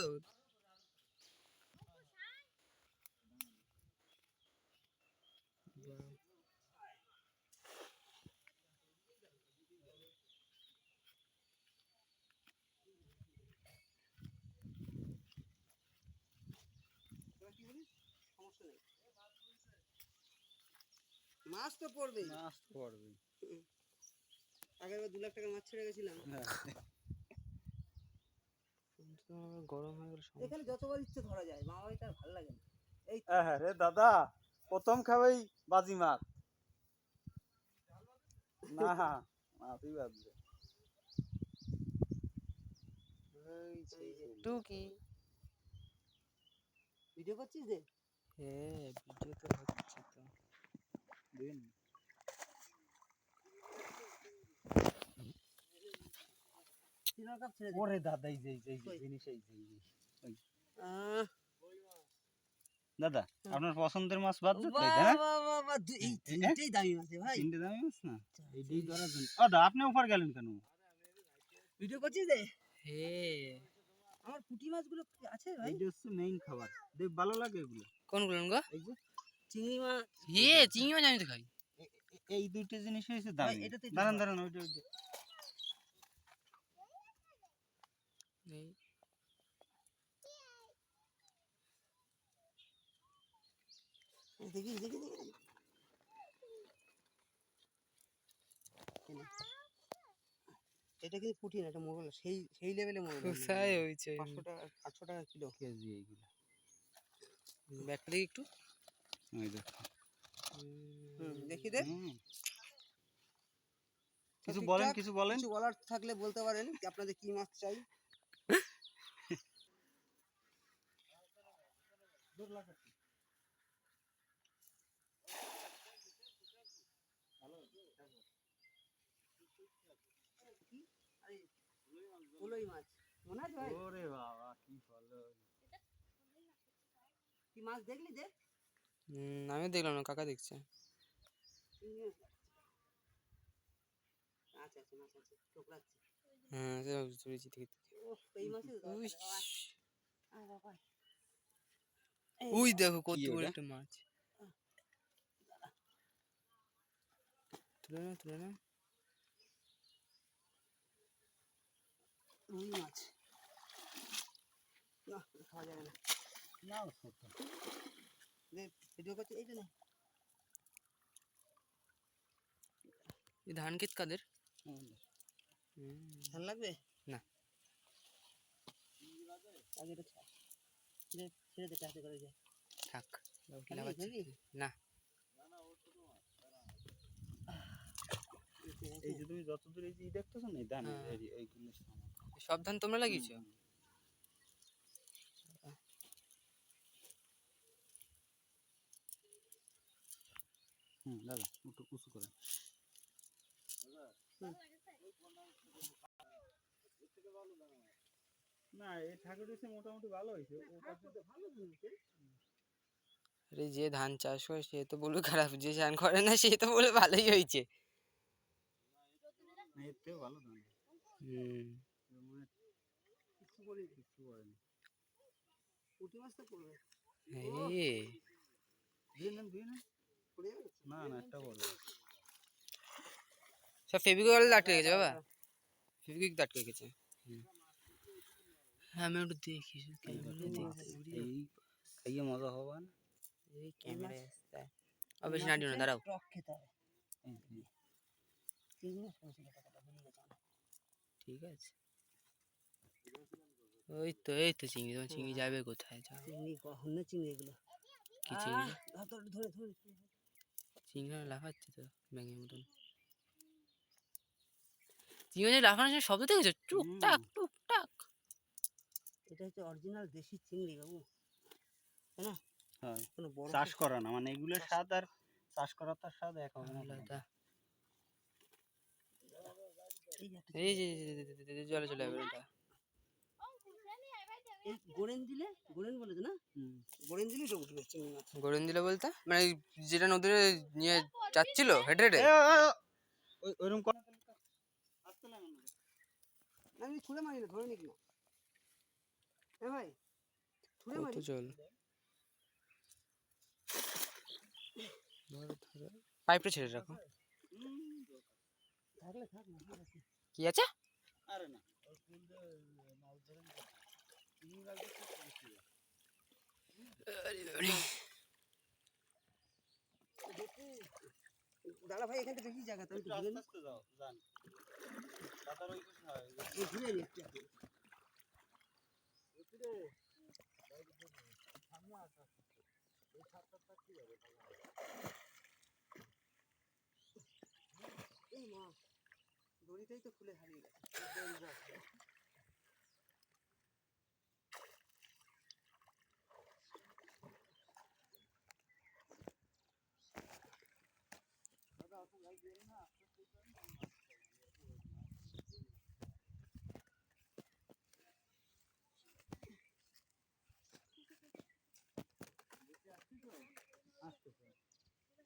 তোর মাছ তো পড়বে, মাছ পড়বে। আগের বার 2 লাখ টাকার মাছ ছেড়ে গেছিলাম। গরম হয়ে গেল। এখানে যতবার ইচ্ছে ধরা যায়, মামা বাড়িতে আর ভালো লাগে না। এই হ্যাঁ রে দাদা, প্রথম খাবেই বাজি মাছ না, মাছই বাজবে। টুকি ভিডিও করছিস রে? হ্যাঁ ভিডিও তো হচ্ছে তো। দিন সিলভার কাপ ছেড়ে দে। ওরে দাদা, এই যে জিনিস, এই যে দাদা আপনার পছন্দের মাছ বাজছে তো, এটা না? এই তিনটেই দামি মাছ রে ভাই। তিনটে দামি মাছ না, এইটাই ধরার জন্য। ও দা, আপনি উপর গেলেন কেন? ভিডিও করছিস রে? হ্যাঁ আমার পুঁটি মাছগুলো আছে ভাই। এইটা হচ্ছে মেইন খাবার, দেখ ভালো লাগে এগুলো। কোনগুলো গো? এই যে চিংড়ি মাছ। চিংড়ি মাছ আমি তো খাই। এই দুটো জিনিস হয়েছে ভাই, দামি। এটাতে একটু দাঁড়ান দাও। দাঁড়ান, ওইটা এই দেখি দেখি দেখি। এটা কিন্তু পুঁটি না, এটা মোরল। সেই লেভেলে মোরল। কোথায় হয়েছে? 500 টাকা 800 টাকা কিলো। কেজি এইগুলো। ব্যাগটা দেখি একটু। ওই দেখো। দেখি দে। কিছু ঠিকঠাক। বলেন, কিছু বলেন। কিছু বলার থাকলে বলতে পারেন যে আপনাদের কি মাছ চাই। উলই মাছ মনে আছে ভাই? ওরে বাবা, কি ভালো। কি মাছ দেখলি যে? আমিও দেখলাম না, কাকা দেখছে। আচ্ছা আচ্ছা মাছ আছে, টোকরাচ্ছে। হ্যাঁ সেটা বুঝতে পেরেছি ঠিক। এই মাছের বাবা। ওই দেখো কত কি বড় ওটা? একটা মাছ। তুলে না তুলে না। রুই মাছ না, খাওয়া যাবে না। না ছোট। ভিডিও করছি, এইটা না। এই ধান ক্ষেত কাদের? ধান লাগবে না। আগে এটা ছাড়। ছেড়ে দে, হাতে করে যায়। থাক খালি লাগাচ্ছি খালি? না। এই যে তুমি যতদূর এই যে দেখতেছো না, ধান হ্যাঁ। এইগুলো সব ধান তোমরা লাগিয়েছো? দাদা একটু উঁচু করেন। না, এই ঠাকুর হচ্ছে মোটামুটি ভালো হয়েছে। আরে যে ধান চাষ করে সে তো বলবে খারাপ, যে ধান করে না সে তো বলে ভালোই হয়েছে। এর থেকেও ভালো ধান। কিছু বলি, কিছু বলেনি। পুঁটি মাছ তো পড়বে। ধুয়ে নেন, ধুয়ে নেন। না না, একটা বড়। সব ফেভিকল আটকে গেছে বাবা, ফেভিকুইক আটকে গেছে। হ্যাঁ আমি একটু দেখি এই খাইয়ে মজা হবে না। এই ক্যামেরায় আসছে। ও বেশি নাড়িও না, দাঁড়াও। টক খেতে হবে। চিংড়ি মাছ পড়েছিল টাকাটা, ভুলে গেছে আমার। ঠিক আছে। এই তো চিংড়ি, তোমার চিংড়ি যাবে কোথায়? যাও। চিংড়ি কখনো চিংড়ি এগুলো। কি চিংড়ি? ধরে ধরে ধরে। চিংড়ি লাফাচ্ছে তো ব্যাঙের মতন। চিংড়ি লাফানোর সময় শব্দ দেখেছো? টুকটাক টুকটাক। এটা হচ্ছে অরিজিনাল দেশি চিংড়ি বাবু, তাই না? হ্যাঁ, কোনো বড় চাষ করা না, মানে এগুলোর স্বাদ আর চাষ করার তার স্বাদ এক হবে না। আলাদা। এই এই যে জলে চলে যাবে ওটা। এই গোড়েন দিলে, গোড়েন বলে তো না? গোড়েন দিলে তো উঠবে চিংড়ি মাছ। গড়েন দিলে বলতে মানে যেটা নদীতে নিয়ে যাচ্ছিল হেঁটে হেঁটে? ওইরকম না, আমি ছুঁড়ে মারি না, ধরে নিক না। এ ভাই ছুঁড়ে কত মারি জল পাইপটা ছেড়ে রাখো থাকলে থাক না আর কি। কি আছে আরে না ওই ফুল দিয়ে মাছ ধরেন চিংড়ি মাছ দিয়ে খুব বেশি হয়। দাদা ভাই এখানে বেশি জায়গা তো একটু ঘুরে আস্তে আস্তে যাও যান দাদার ওই কিছু হয় ঘুরে নি একটু এখন। এই মা দড়িটাই তো খুলে হারিয়ে গেছে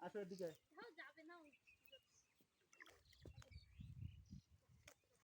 আসো এদিকে